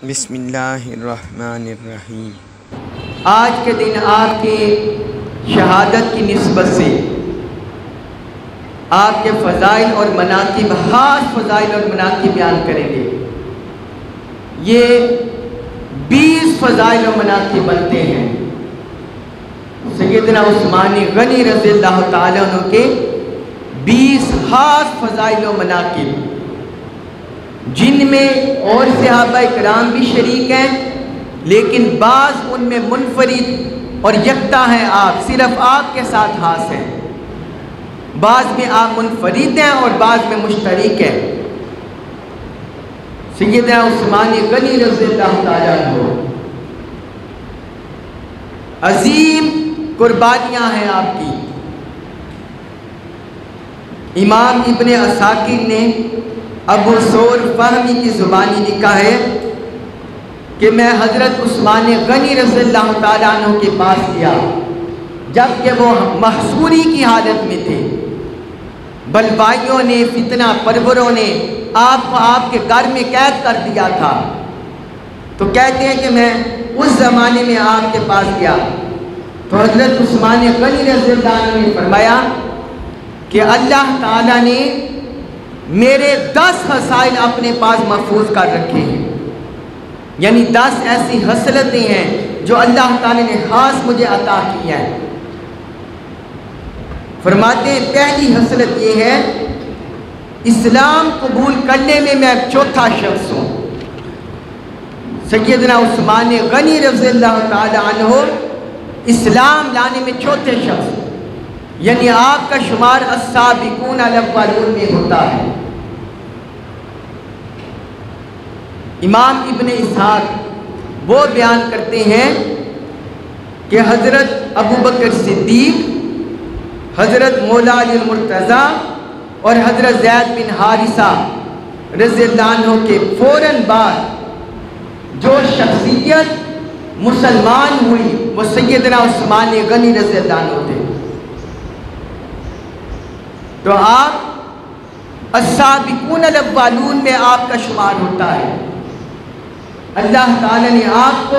بسم اللہ الرحمن الرحیم۔ آج کے دن آپ کی شہادت کی نسبت سے آپ کے فضائل اور مناقب، خاص فضائل اور مناقب بیان کریں گے۔ یہ 20 فضائل و مناقب بنتے ہیں سیدنا عثمان غنی رضی اللہ تعالیٰ عنہ کے 20 خاص فضائل و مناقب، جن میں اور صحابہ کرام بھی شریک ہیں، لیکن بعض ان میں منفرد اور یکتا ہیں، آپ صرف آپ کے ساتھ خاص ہیں۔ بعض میں آپ منفرد ہیں اور بعض میں مشترک ہیں۔ سیدنا عثمان غنی رضی اللہ تعالیٰ عنہ، عظیم قربانیاں ہیں آپ کی۔ امام ابن عساکر نے ابو ثور فہمی کی زبانی لکھا ہے کہ میں حضرت عثمان غنی رضی اللہ تعالیٰ عنہ کے پاس گیا جبکہ وہ محصوری کی حالت میں تھے۔ بلوائیوں نے، فتنہ پروروں نے آپ کے گھر میں قید کر دیا تھا۔ تو کہتے ہیں کہ میں اس زمانے میں آپ کے پاس گیا تو حضرت عثمان غنی رضی اللہ عنہ نے فرمایا کہ اللہ تعالیٰ نے میرے 10 خصائل اپنے پاس محفوظ کر رکھے ہیں، یعنی 10 ایسی خصلتیں ہیں جو اللہ تعالیٰ نے خاص مجھے عطا کی ہیں۔ فرماتے ہیں پہلی خصلت یہ ہے، اسلام قبول کرنے میں میں چوتھا شخص ہوں۔ سیدنا عثمان غنی رضی اللہ تعالی عنہ اسلام لانے میں چوتھے شخص، یعنی آپ کا شمار السابقون الاولون میں ہوتا ہے۔ امام ابن اسحاق وہ بیان کرتے ہیں کہ حضرت ابوبکر صدیق، حضرت مولا علی المرتضیٰ اور حضرت زید بن حارثہ رضی اللہ عنہ کے فوراً بعد جو شخصیت مسلمان ہوئی وہ سیدنا عثمان غنی رضی اللہ عنہ تھے۔ تو آپ السابقون الاولون میں آپ کا شمار ہوتا ہے۔ اللہ تعالیٰ نے آپ کو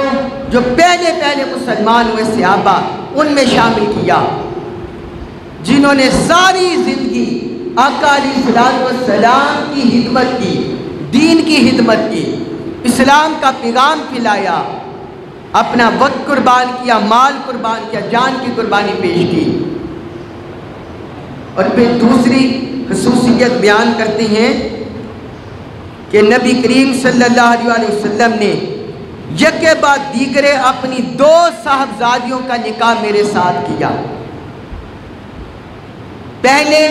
جو پہلے مسلمان ہوئے صحابہ ان میں شامل کیا، جنہوں نے ساری زندگی آقا علیہ السلام کی خدمت کی، دین کی خدمت کی، اسلام کا پیغام پھیلایا، اپنا وقت قربان کیا، مال قربان کیا، جان کی قربانی پیش کی۔ اور پھر دوسری خصوصیت بیان کرتے ہیں کہ نبی کریم صلی اللہ علیہ وسلم نے یکے بعد دیگرے اپنی 2 صاحبزادیوں کا نکاح میرے ساتھ کیا۔ پہلے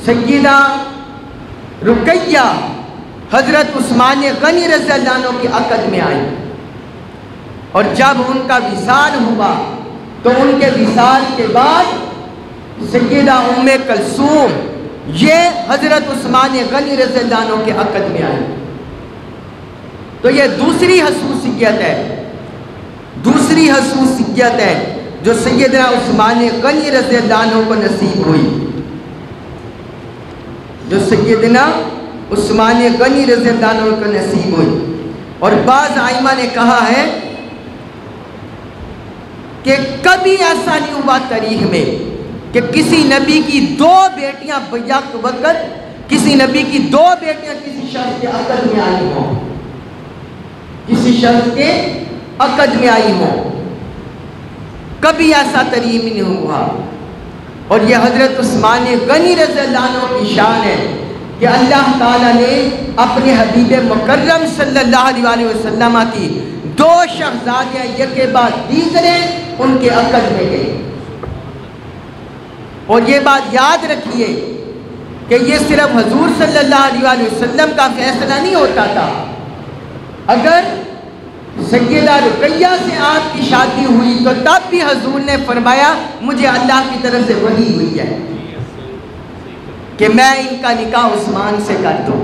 سیدہ رقیہ حضرت عثمان غنی رضی اللہ عنہ کے عقد میں آئی، اور جب ان کا وصال ہوا تو ان کے وصال کے بعد سیدہ ام کلثوم یہ حضرت عثمان غنی رضی اللہ عنہ کے عقد میں آئی۔ تو یہ دوسری خصوصیت ہے جو سیدنا عثمان غنی رضی اللہ عنہ کو نصیب ہوئی، جو سیدنا عثمان غنی رضی اللہ عنہ کو نصیب ہوئی۔ اور بعض ائمہ نے کہا ہے کہ کبھی ایسا نہیں ہوا تاریخ میں کہ کسی نبی کی 2 بیٹیاں بیک وقت، کسی نبی کی 2 بیٹیاں کسی شخص کے عقد میں آئی ہوں، کسی شخص کے عقد میں آئی ہوں، کبھی ایسا تاریخ نہیں ہوا۔ اور یہ حضرت عثمان غنی رضی اللہ عنہ کی شان ہے کہ اللہ تعالیٰ نے اپنے حبیب مکرم صلی اللہ علیہ وسلم کی 2 شہزادیاں یکے بعد دیگرے ان کے عقد میں گئی۔ اور یہ بات یاد رکھیے کہ یہ صرف حضور صلی اللہ علیہ وسلم کا فیصلہ نہیں ہوتا تھا۔ اگر سیدہ رقیہ سے آپ کی شادی ہوئی تو تب بھی حضور نے فرمایا مجھے اللہ کی طرف سے وحی ہوئی ہے کہ میں ان کا نکاح عثمان سے کر دوں۔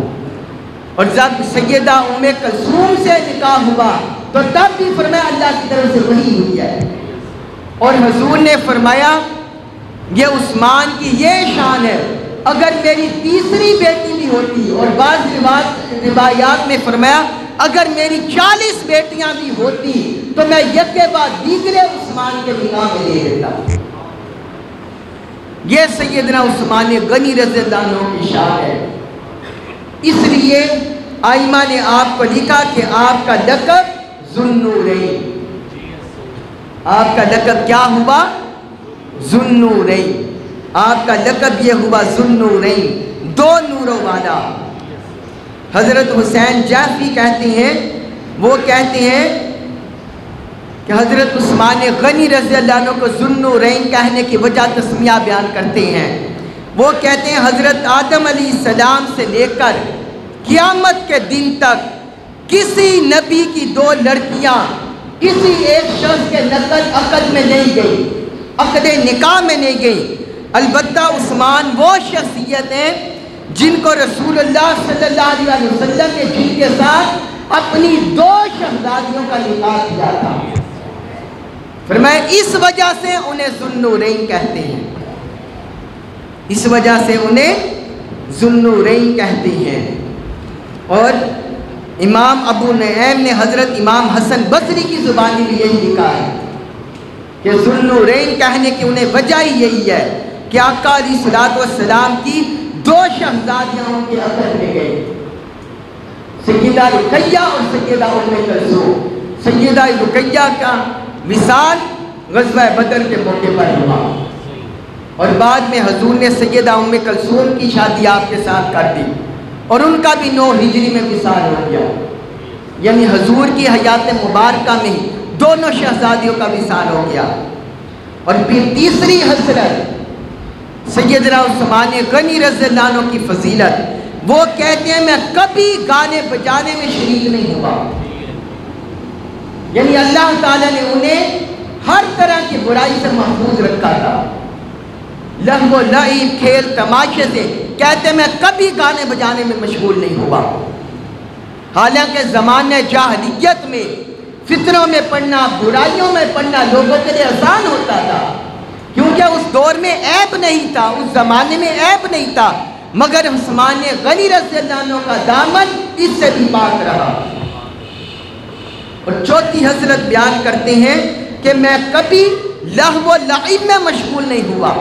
اور جب سیدہ ام کلثوم سے نکاح ہوا تو تب بھی فرمایا اللہ کی طرف سے وحی ہوئی ہے۔ اور حضور نے فرمایا یہ عثمان کی یہ شان ہے، اگر میری تیسری بیٹی بھی ہوتی، اور بعض روایات میں فرمایا اگر میری 40 بیٹیاں بھی ہوتی تو میں یکے بعد دیگرے عثمان کے نکاح میں لے لیتا. یہ سیدنا عثمان غنی رضی اللہ عنہ کی شان ہے. اس لیے آئمہ نے آپ کو لکھا کہ آپ کا لقب ذوالنورین. آپ کا لقب کیا ہوا؟ ذوالنورین. آپ کا لقب یہ ہوا ذوالنورین، 2 نوروں والا. حضرت حسین جعفری کہتے ہیں، وہ کہتے ہیں کہ حضرت عثمان غنی رضی اللہ عنہ کو ذوالنورین کہنے کی وجہ تسمیہ بیان کرتے ہیں. وہ کہتے ہیں حضرت آدم علیہ السلام سے لے کر قیامت کے دن تک کسی نبی کی 2 لڑکیاں کسی ایک شخص کے عقد میں نہیں گئی، عقد نکاح میں نہیں گئی. البتہ عثمان وہ شخصیت ہیں جن کو رسول اللہ صلی اللہ علیہ وسلم نے جن کے ساتھ اپنی 2 شہزادیوں کا نکاح کیا تھا. فرمایا اس وجہ سے انہیں ذوالنورین کہتے ہیں، اس وجہ سے انہیں ذوالنورین کہتے ہیں. اور امام ابو نعیم نے حضرت امام حسن بصری کی زبانی میں یہی لکھا ہے کہ ذوالنورین کہنے کی انہیں وجہ ہی یہی ہے کہ آقا علیہ السلام کی 2 شہزادیاں ان کے عقد میں گئی، سیدہ رقیہ اور سیدہ ام کلثوم. سیدہ رقیہ کا وصال غزوہ بدر کے موقع پر ہوا اور بعد میں حضور نے سیدہ ام کلثوم کی شادی آپ کے ساتھ کر دی اور ان کا بھی 9 ہجری میں وصال ہو گیا. یعنی حضور کی حیات مبارکہ میں ہی دونوں شہزادیوں کا وصال ہو گیا. اور پھر تیسری حضرت سیدنا عثمان غنی رضی اللہ عنہ کی فضیلت، وہ کہتے ہیں میں کبھی گانے بجانے میں شریک نہیں ہوا. یعنی اللہ تعالیٰ نے انہیں ہر طرح کی برائی سے محفوظ رکھا تھا، لہو و لعب، کھیل تماشے سے. کہتے ہیں میں کبھی گانے بجانے میں مشغول نہیں ہوا. حالانکہ زمانہ جاہلیت میں فتنوں میں پڑھنا، برائیوں میں پڑھنا لوگوں کے لیے آسان ہوتا تھا، کیونکہ اس دور میں عیب نہیں تھا، اس زمانے میں عیب نہیں تھا. مگر عثمان غنی رضی اللہ عنہ کا دامن اس سے بھی پاک رہا. اور چوتھی حضرت بیان کرتے ہیں کہ میں کبھی لہو و لعب میں مشغول نہیں ہوا،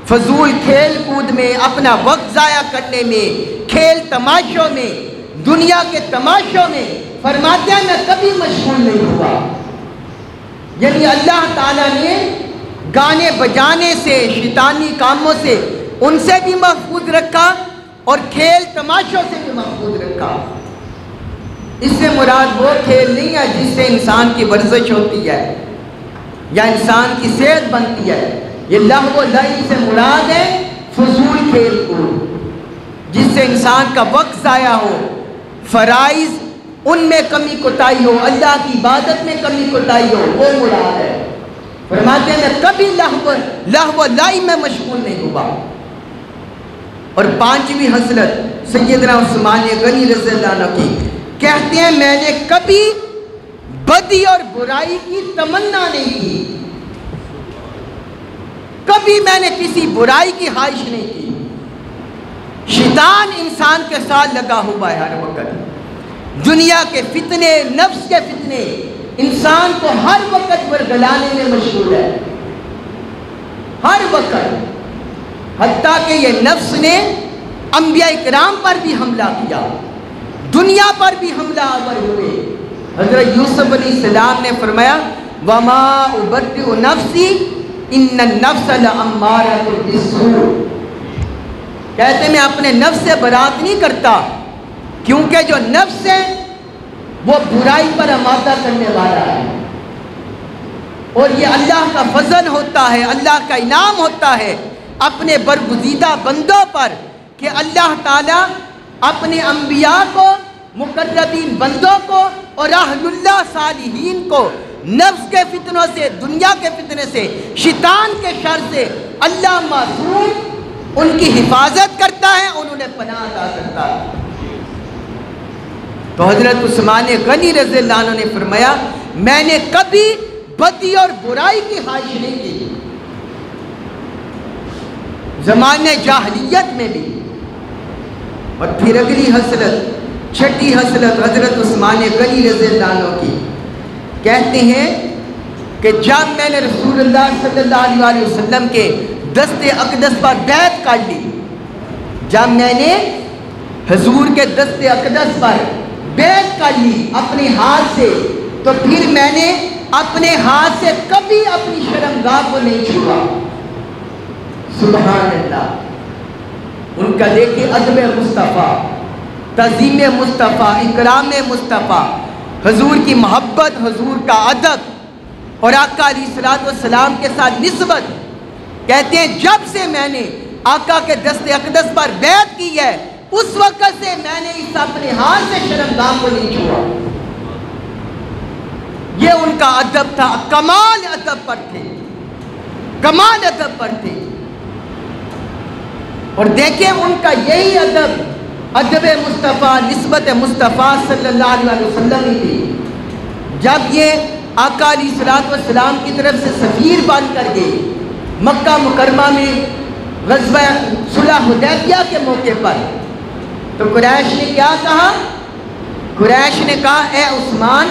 فضول کھیل کود میں، اپنا وقت ضائع کرنے میں، کھیل تماشوں میں، دنیا کے تماشوں میں. فرماتے ہیں میں کبھی مشغول نہیں ہوا. یعنی اللہ تعالیٰ نے گانے بجانے سے، شیطانی کاموں سے ان سے بھی محفوظ رکھا اور کھیل تماشوں سے بھی محفوظ رکھا. اس سے مراد وہ کھیل نہیں ہے جس سے انسان کی ورزش ہوتی ہے یا انسان کی صحت بنتی ہے. یہ لہو و لعب سے مراد ہے فضول کھیل کود جس سے انسان کا وقت ضائع ہو، فرائض ان میں کمی کوتاہی ہو، اللہ کی عبادت میں کمی کوتاہی ہو، وہ مراد ہے. فرماتے ہیں میں کبھی لہو و لعب میں مشغول نہیں ہوا. اور 5ویں حضرت سیدنا عثمان غنی رضی اللہ عنہ کی کہتے ہیں میں نے کبھی بدی اور برائی کی تمنا نہیں کی، کبھی میں نے کسی برائی کی خواہش نہیں کی. شیطان انسان کے ساتھ لگا ہوا ہے ہر وقت، دنیا کے فتنے، نفس کے فتنے انسان کو ہر وقت ورگلانے میں مشغول ہے، ہر وقت. حتیٰ کہ یہ نفس نے انبیاء کرام پر بھی حملہ کیا، دنیا پر بھی حملہ آور ہوئے. حضرت یوسف علیہ السلام نے فرمایا وَمَا أُبَرِّئُ نَفْسِي إِنَّ النَّفْسَ لَأَمَّارَةٌ بِالسُّوءِ. کہتے ہیں میں اپنے نفس سے برات نہیں کرتا، کیونکہ جو نفس ہے وہ برائی پر آمادہ کرنے والا ہے. اور یہ اللہ کا فضل ہوتا ہے، اللہ کا انعام ہوتا ہے اپنے برگزیدہ بندوں پر کہ اللہ تعالیٰ اپنے انبیاء کو، مقربین بندوں کو اور اہل اللہ صالحین کو نفس کے فتنوں سے، دنیا کے فتنے سے، شیطان کے شر سے اللہ معصوم ان کی حفاظت کرتا ہے، انہوں نے پناہ عطا کرتا ہے. تو حضرت عثمان غنی رضی اللہ عنہ نے فرمایا میں نے کبھی بدی اور برائی کی خواہش نہیں کی، زمانے جاہلیت میں بھی. اور پھر اگلی حضرت چھٹی حسرت حضرت عثمان غنی رضی اللہ عنہ کی، کہتے ہیں کہ جب میں نے رسول اللہ صلی اللہ علیہ وسلم کے دست اقدس پر بیعت کر لی، جب میں نے حضور کے دست اقدس پر بیعت کر لی اپنے ہاتھ سے، تو پھر میں نے اپنے ہاتھ سے کبھی اپنی شرمگاہ کو نہیں چھوا۔ سبحان اللہ، ان کا دیکھیں ادب مصطفیٰ، تعظیم مصطفیٰ، اکرام مصطفیٰ، حضور کی محبت، حضور کا ادب اور آقا علیہ السلام کے ساتھ نسبت۔ کہتے ہیں جب سے میں نے آقا کے دست اقدس پر بیعت کی ہے، اس وقت سے میں نے اس اپنے ہاتھ سے شرمگاہ کو نہیں چھوا۔ یہ ان کا ادب تھا، کمال ادب پر تھے، کمال ادب پر تھے۔ اور دیکھیں ان کا یہی ادب مصطفیٰ، نسبت مصطفیٰ صلی اللہ علیہ وسلم ہی تھی۔ جب یہ آقا علیہ السلام کی طرف سے سفیر بن کر گئے مکہ مکرمہ میں غزوہ صلح حدیبیہ کے موقع پر، تو قریش نے کیا کہا؟ قریش نے کہا اے عثمان،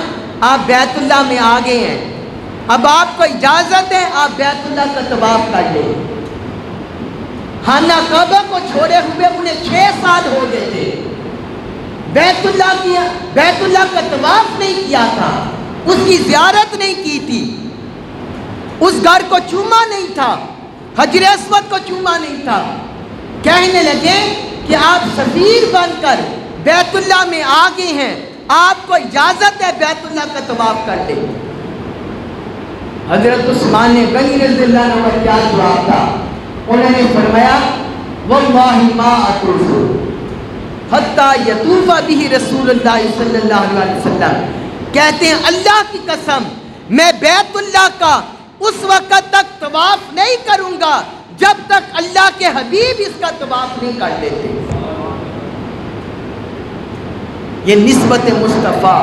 آپ بیت اللہ میں آ گئے ہیں، اب آپ کو اجازت ہے آپ بیت اللہ کا طواف کر لیں۔ خانہ کعبہ کو چھوڑے ہوئے انہیں 6 سال ہو گئے تھے، بیت اللہ کا طواف نہیں کیا تھا، اس کی زیارت نہیں کی تھی، اس گھر کو چوما نہیں تھا، حجر اسود کو چوما نہیں تھا۔ کہنے لگے کہ آپ سفیر بن کر بیت اللہ میں آ گئے ہیں، آپ کو اجازت ہے بیت اللہ کا طواف کر لیں۔ حضرت عثمان غنی رضی اللہ عنہ کا کیا جواب تھا؟ انہوں نے فرمایا واللہ ما اطوف حتی یطوف بہ رسول اللہ صلی اللہ علیہ وسلم، کہتے ہیں اللہ کی قسم میں بیت اللہ کا اس وقت تک طواف نہیں کروں گا جب تک اللہ کے حبیب اس کا طواف نہیں کر لیتے۔ یہ نسبت مصطفیٰ،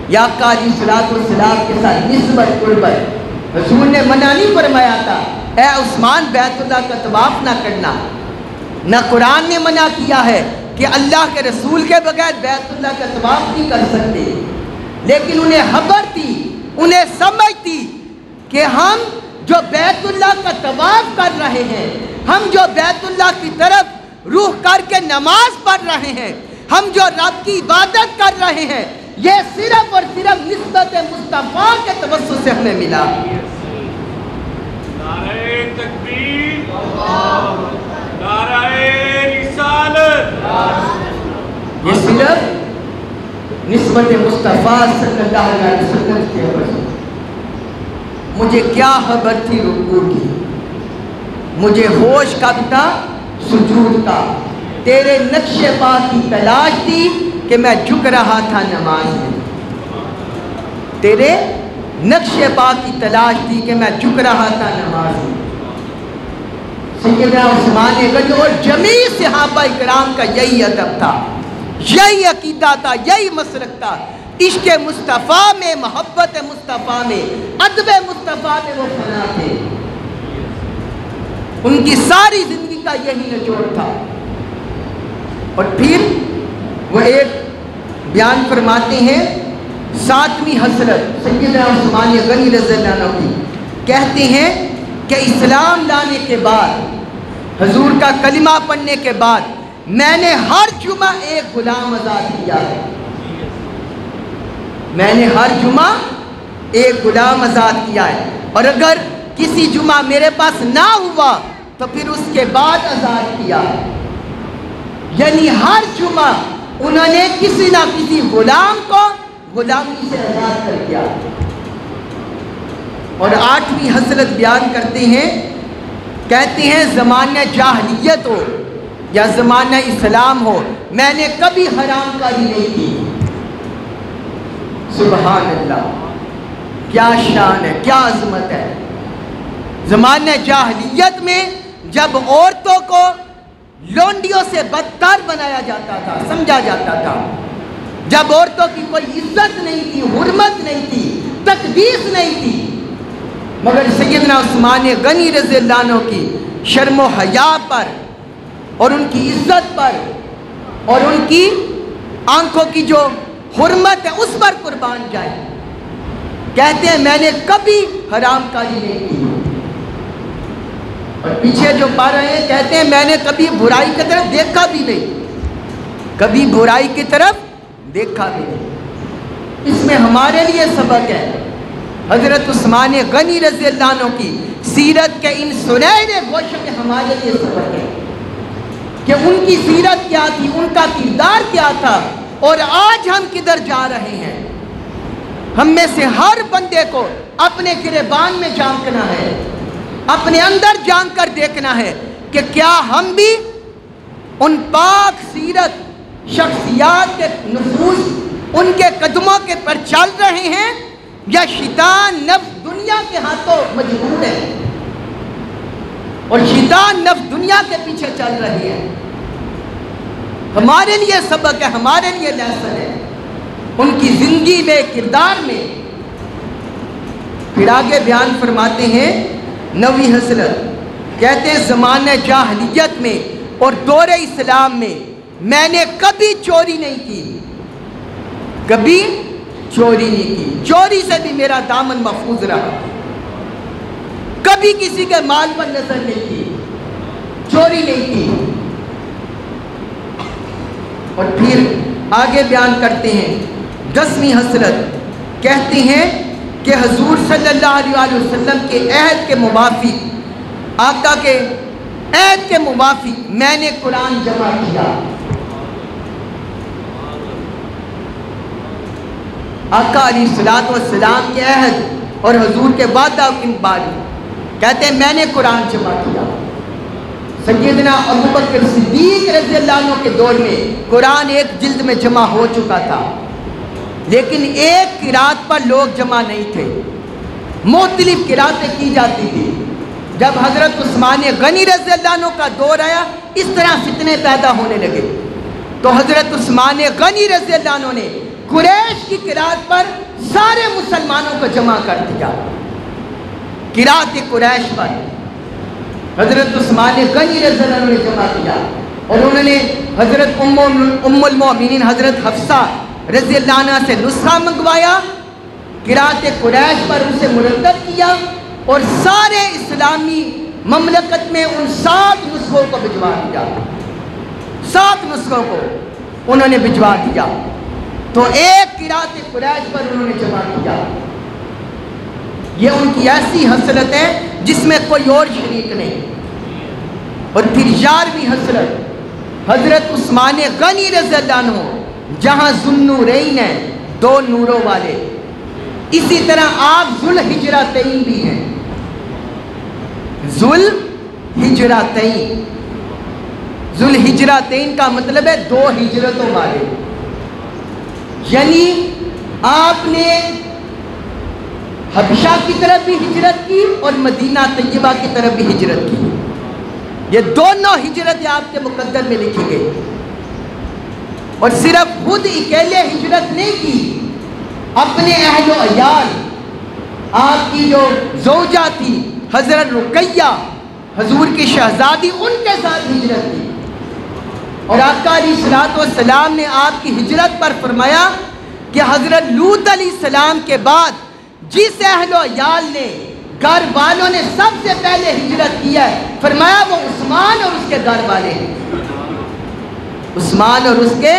یا آقا علیہ السلام کے ساتھ نسبت قربت۔ حضور نے منع نہیں فرمایا تھا اے عثمان بیت اللہ کا طواف نہ کرنا، نہ قرآن نے منع کیا ہے کہ اللہ کے رسول کے بغیر بیت اللہ کا طواف نہیں کر سکتے، لیکن انہیں خبر تھی، انہیں سمجھ تھی کہ ہم جو بیت اللہ کا طواف کر رہے ہیں، ہم جو بیت اللہ کی طرف روح کر کے نماز پڑھ رہے ہیں، ہم جو رب کی عبادت کر رہے ہیں، یہ صرف اور صرف نسبت مصطفیٰ کے توسط سے ہمیں ملا۔ نعرہ تکبیر، نعرہ رسالت، یہ صرف نسبت مصطفیٰ صلی اللہ علیہ وسلم کے خبر۔ مجھے کیا خبر تھی رکوع کی، مجھے ہوش کب تھا؟ سجود کا۔ تیرے نقش پا کی تلاش تھی کہ میں جھک رہا تھا نماز میں، تیرے نقش پا کی تلاش تھی کہ میں جھک رہا تھا نماز میں۔ سیدنا عثمان غنی اور جمیع صحابہ اکرام کا یہی ادب تھا، یہی عقیدہ تھا، یہی مسلک تھا۔ عشق مصطفیٰ میں، محبت مصطفیٰ میں، ادب مصطفیٰ میں وہ فنا تھے۔ ان کی ساری زندگی کا یہی نچوڑ تھا۔ اور پھر وہ ایک بیان فرماتے ہیں 7ویں حسرت سیدنا عثمان غنی رضی اللہ عنہ کی، کہتے ہیں کہ اسلام لانے کے بعد، حضور کا کلمہ پڑھنے کے بعد، میں نے ہر جمعہ ایک غلام آزاد کیا ہے، میں نے ہر جمعہ ایک غلام آزاد کیا ہے، اور اگر کسی جمعہ میرے پاس نہ ہوا تو پھر اس کے بعد آزاد کیا ہے۔ یعنی ہر جمعہ انہوں نے کسی نہ کسی غلام کو غلامی سے آزاد کر دیا۔ اور 8ویں حسرت بیان کرتے ہیں، کہتے ہیں زمانہ جاہلیت ہو یا زمانہ اسلام ہو، میں نے کبھی حرام کاری نہیں کی۔ سبحان اللہ، کیا شان ہے، کیا عظمت ہے۔ زمانہ جاہلیت میں جب عورتوں کو لونڈیوں سے بدتر بنایا جاتا تھا، سمجھا جاتا تھا، جب عورتوں کی کوئی عزت نہیں تھی، حرمت نہیں تھی، تقدیس نہیں تھی، مگر سیدنا عثمان غنی رضی اللہ عنہ کی شرم و حیا پر اور ان کی عزت پر اور ان کی آنکھوں کی جو حرمت ہے اس پر قربان جائے. کہتے ہیں میں نے کبھی حرام کاری نہیں کی. اور پیچھے جو پڑھ رہے ہیں کہتے ہیں میں نے کبھی برائی کی طرف دیکھا بھی نہیں. کبھی برائی کی طرف دیکھا بھی نہیں. اس میں ہمارے لیے سبق ہے. حضرت عثمان غنی رضی اللہ عنہ کی سیرت کے ان سنہرے گوشوں میں ہمارے لیے سبق ہے کہ ان کی سیرت کیا تھی, ان کا کردار کیا تھا, اور آج ہم کدھر جا رہے ہیں. ہم میں سے ہر بندے کو اپنے گریبان میں جھانکنا ہے, اپنے اندر جھانک کر دیکھنا ہے کہ کیا ہم بھی ان پاک سیرت شخصیات کے نفوذ, ان کے قدموں کے پر چل رہے ہیں, یا شیطان نفس دنیا کے ہاتھوں مجبور ہے اور شیطان نفس دنیا کے پیچھے چل رہی ہے. ہمارے لیے سبق ہے, ہمارے لیے لیسن ہے ان کی زندگی میں, کردار میں. پھر آگے بیان فرماتے ہیں نویں حسرت, کہتے ہیں زمانہ جاہلیت میں اور دور اسلام میں میں نے کبھی چوری نہیں کی, کبھی چوری نہیں کی. چوری سے بھی میرا دامن محفوظ رہا. کبھی کسی کے مال پر نظر نہیں کی, چوری نہیں کی. اور پھر آگے بیان کرتے ہیں 10ویں حسرت, کہتے ہیں کہ حضور صلی اللہ علیہ وسلم کے عہد کے موافق, آقا کے عہد کے موافق میں نے قرآن جمع کیا. آقا علیہ السلام کے عہد اور حضور کے وعدہ کی باری, کہتے ہیں میں نے قرآن جمع کیا. سیدنا ابوبکر صدیق رضی اللہ عنہ کے دور میں قرآن ایک جلد میں جمع ہو چکا تھا, لیکن ایک قرات پر لوگ جمع نہیں تھے, مختلف قراتیں کی جاتی تھی. جب حضرت عثمان غنی رضی اللہ عنہ کا دور آیا, اس طرح فتنے پیدا ہونے لگے, تو حضرت عثمان غنی رضی اللہ عنہ نے قریش کی قرات پر سارے مسلمانوں کو جمع کر دیا. قرات قریش پر حضرت عثمان غنی رضی اللہ عنہ نے جمع کیا, اور انہوں نے حضرت ام المؤمنین حضرت حفصہ رضی اللہ عنہ سے نسخہ منگوایا, قرات قریش پر اسے مرتب کیا, اور سارے اسلامی مملکت میں ان 7 نسخوں کو بھجوا دیا. 7 نسخوں کو انہوں نے بھجوا دیا, تو ایک قرات قریش پر انہوں نے جمع کیا. یہ ان کی ایسی حسرت ہے جس میں کوئی اور شریک نہیں. اور پھر 11ویں حسرت, حضرت عثمان غنی رضی اللہ عنہ جہاں ذوالنورین ہیں, 2 نوروں والے, اسی طرح آپ ذوالحجرتین بھی ہیں. ذوالحجرتین, ذوالحجرتین کا مطلب ہے 2 ہجرتوں والے, یعنی آپ نے حبشہ کی طرف بھی ہجرت کی اور مدینہ طیبہ کی طرف بھی ہجرت کی. یہ دونوں ہجرتیں آپ کے مقدر میں لکھی گئی. اور صرف خود اکیلے ہجرت نہیں کی, اپنے اہل و عیال, آپ کی جو زوجہ تھی حضرت رقیہ حضور کی شہزادی, ان کے ساتھ ہجرت کی. اور آقا علیہ السلام نے آپ کی ہجرت پر فرمایا کہ حضرت لوط علیہ السلام کے بعد جس اہل و عیال نے, گھر والوں نے سب سے پہلے ہجرت کیا ہے, فرمایا وہ عثمان اور اس کے گھر والے ہیں. عثمان اور اس کے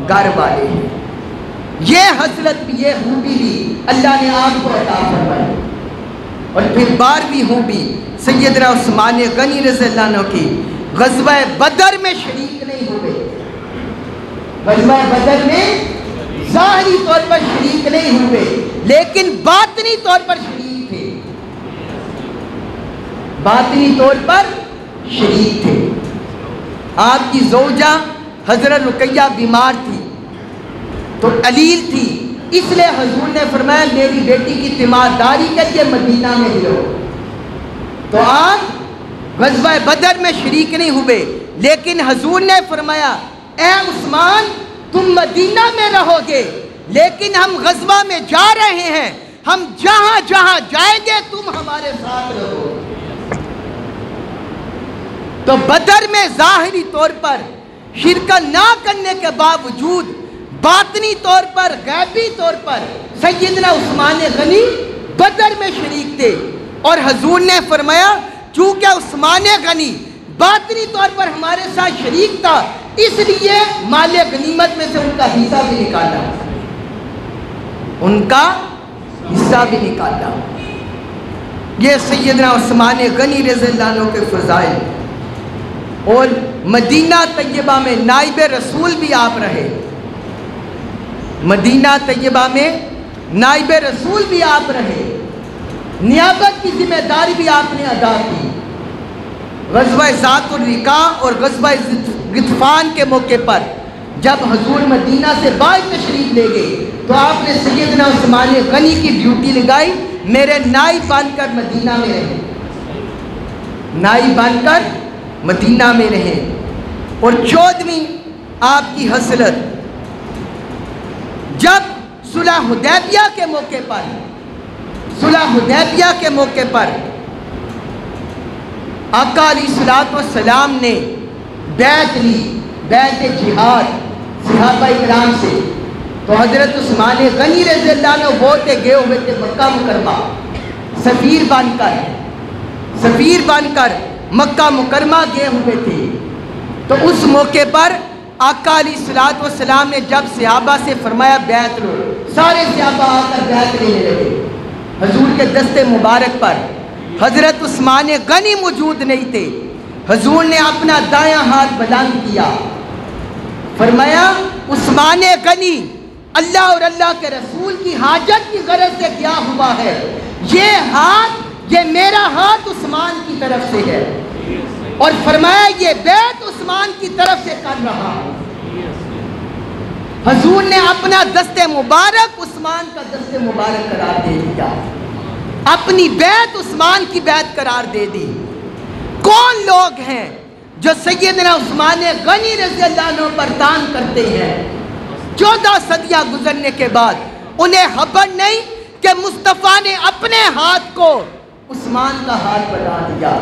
گھر والے ہیں. یہ حسرت بھی, یہ خوبی بھی اللہ نے آپ کو عطا فرمائی. اور پھر 12ویں خوبی سیدنا عثمان غنی رضی اللہ عنہ کی غزوہ بدر میں شریک نہیں ہوئے. غزوہ بدر میں ظاہری طور پر شریک نہیں ہوئے, لیکن باطنی طور پر شریک تھے. باطنی طور پر شریک تھے. آپ کی زوجہ حضرت رقیہ بیمار تھی, تو علیل تھی, اس لیے حضور نے فرمایا میری بیٹی کی تیمارداری کے لیے مدینہ میں ہی رہو. تو آپ غزوہ بدر میں شریک نہیں ہوئے, لیکن حضور نے فرمایا اے عثمان تم مدینہ میں رہو گے, لیکن ہم غزوہ میں جا رہے ہیں, ہم جہاں جہاں جائیں گے تم ہمارے ساتھ رہو. تو بدر میں ظاہری طور پر شرکت نہ کرنے کے باوجود باطنی طور پر غیبی طور پر سیدنا عثمان غنی بدر میں شریک تھے، اور حضور نے فرمایا چونکہ عثمان غنی باطنی طور پر ہمارے ساتھ شریک تھا، اس لیے مال غنیمت میں سے ان کا حصہ بھی نکالا، ان کا حصہ بھی نکالا۔ یہ سیدنا عثمان غنی رضی اللہ عنہ کے فضائل۔ اور مدینہ طیبہ میں نائب رسول بھی آپ رہے، مدینہ طیبہ میں نائب رسول بھی آپ رہے، نیابت کی ذمہ داری بھی آپ نے ادا کی۔ غزوہ ذات الرقاع اور غزوہ غطفان کے موقع پر جب حضور مدینہ سے باہر تشریف لے گئے تو آپ نے سیدنا عثمان غنی کی ڈیوٹی لگائی، میرے نائب بن کر مدینہ میں رہے، نائب بن کر مدینہ میں رہے۔ اور 14ویں آپ کی حسرت، جب صلح حدیبیہ کے موقع پر، صلح حدیبیہ کے موقع پر آقا علیہ الصلوۃ والسلام نے بیعت لی، بیعت جہاد صحابہ کرام سے، تو حضرت عثمان غنی رضی اللہ عنہ وہ تھے گئے ہوئے تھے مکہ مکرمہ، سفیر بن کر مکہ مکرمہ گئے ہوئے تھے۔ تو اس موقع پر آقا علیہ الصلوۃ والسلام نے جب صحابہ سے فرمایا بیعت لو، سارے صحابہ آ کر بیعت لینے لگے۔ حضور کے دست مبارک پر حضرت عثمان غنی موجود نہیں تھے، حضور نے اپنا دایاں ہاتھ بلند کیا، فرمایا عثمان غنی اللہ اور اللہ کے رسول کی حاجت کی غرض سے کیا ہوا ہے، یہ میرا ہاتھ عثمان کی طرف سے ہے، اور فرمایا یہ بیعت عثمان کی طرف سے کر رہا ہوں۔ حضور نے اپنا دست مبارک عثمان کا دست مبارک قرار دے دیا، اپنی بیعت عثمان کی بیعت قرار دے دی۔ کون لوگ ہیں جو سیدنا عثمان غنی رضی اللہ عنہ پر تان کرتے ہیں؟ 14 صدیاں گزرنے کے بعد انہیں خبر نہیں کہ مصطفیٰ نے اپنے ہاتھ کو عثمان کا ہاتھ بنا دیا،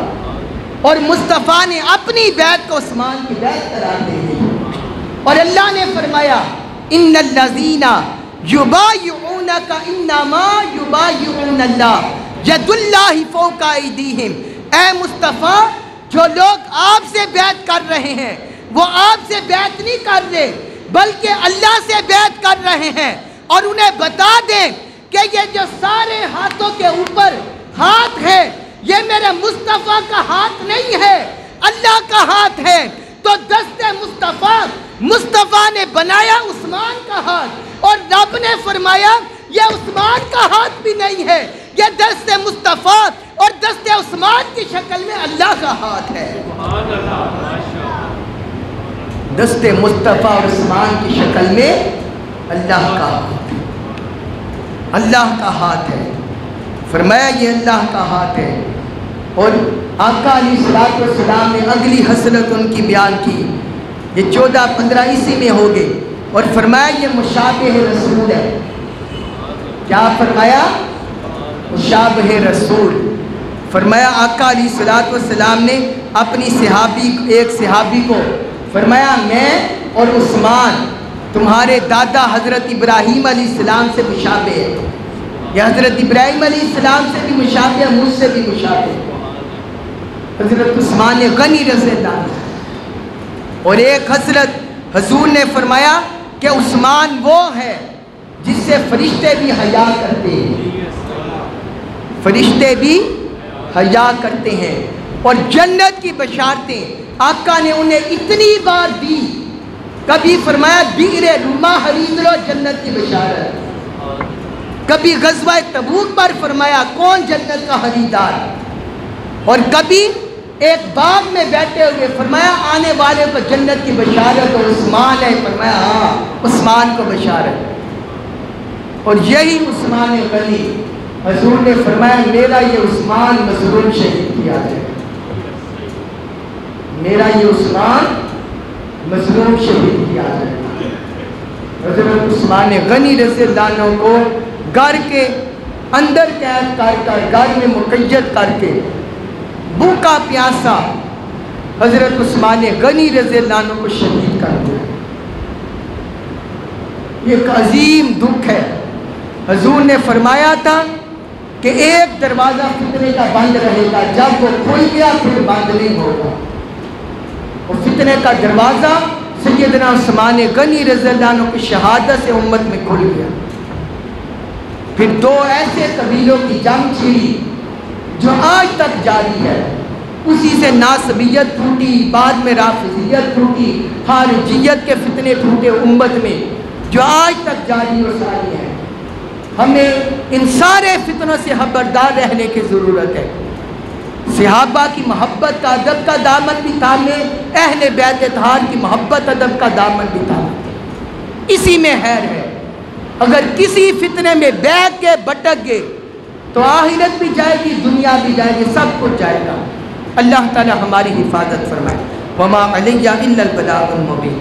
اور مصطفیٰ نے اپنی بیعت کو عثمان کی بیعت قرار دے دی۔ اور اللہ نے فرمایا ان الذین یبایعونک انما یبایعون اللہ ید اللہ فوق ایدیہم۔ اے مصطفیٰ، جو لوگ آپ سے بیعت کر رہے ہیں وہ آپ سے بیعت نہیں کر رہے بلکہ اللہ سے بیعت کر رہے ہیں، اور انہیں بتا دیں کہ یہ جو سارے ہاتھوں کے اوپر ہاتھ ہے یہ میرے مصطفیٰ کا ہاتھ نہیں ہے، اللہ کا ہاتھ ہے۔ تو دست مصطفیٰ نے بنایا عثمان کا ہاتھ، اور رب نے فرمایا یہ عثمان کا ہاتھ بھی نہیں ہے، یہ دست مصطفیٰ اور دست عثمان کی شکل میں اللہ کا ہاتھ ہے۔ دست مصطفیٰ اور عثمان کی شکل میں اللہ کا ہاتھ ہے، اللہ کا ہاتھ ہے، فرمایا یہ اللہ کا ہاتھ ہے۔ اور آقا علیہ الصلوۃ والسلام نے اگلی حسرت ان کی بیان کی، یہ 14-15 عیسوی میں ہو گئے، اور فرمایا یہ مشابہ رسول ہے۔ کیا فرمایا؟ مشابہ رسول۔ فرمایا آقا علیہ الصلوۃ والسلام نے اپنی ایک صحابی کو فرمایا میں اور عثمان تمہارے دادا حضرت ابراہیم علیہ السلام سے مشابہ ہے، یہ حضرت ابراہیم علیہ السلام سے بھی مشابہ، مجھ سے بھی مشابہ۔ حضرت عثمان غنی رضی اللہ عنہ۔ اور ایک حضرت حضور نے فرمایا کہ عثمان وہ ہے جس سے فرشتے بھی حیا کرتے ہیں، فرشتے بھی حیا کرتے ہیں، اور جنت کی بشارتیں آقا نے انہیں اتنی بار دی، کبھی فرمایا بئر روما خرید لو جنت کی بشارت، کبھی غزوہ تبوک پر فرمایا کون جنت کا خریدار، اور کبھی ایک باغ میں بیٹھے ہوئے فرمایا آنے والے کو جنت کی بشارت، اور عثمان ہے، فرمایا ہاں عثمان کو بشارت۔ اور یہی عثمان غنی، حضور نے فرمایا میرا یہ عثمان مظلوم شہید کیا جائے، میرا یہ عثمان مظلوم شہید کیا جائے۔ حضرت عثمان غنی رضی اللہ عنہ کو گھر کے اندر قید کر گھر میں مقید کر کے بھوکا پیاسا حضرت عثمان غنی رضی اللہ عنہ کو شہید کر دیا۔ یہ ایک عظیم دکھ ہے۔ حضور نے فرمایا تھا کہ ایک دروازہ فتنے کا بند رہے گا، جب وہ کھل گیا پھر بند نہیں ہوگا۔ اور فتنے کا دروازہ سیدنا عثمان غنی رضی اللہ عنہ کی شہادت سے امت میں کھل گیا۔ پھر دو ایسے قبیلوں کی جنگ چھڑی جو آج تک جاری ہے، اسی سے ناسبیت پھوٹی، بعد میں رافضیت پھوٹی، خارجیت کے فتنے پھوٹے امت میں جو آج تک جاری و ساری ہیں۔ ہمیں ان سارے فتنوں سے خبردار رہنے کی ضرورت ہے۔ صحابہ کی محبت کا ادب کا دامن بھی تھامے، اہل بیت اطہار کی محبت ادب کا دامن بھی تھامے، اسی میں خیر ہے۔ اگر کسی فتنے میں بیٹھ کے بٹک گئے تو آخرت بھی جائے گی، دنیا بھی جائے گی، سب کچھ جائے گا۔ اللہ تعالی ہماری حفاظت فرمائے۔ وما علیہ الا البلاغ المبین۔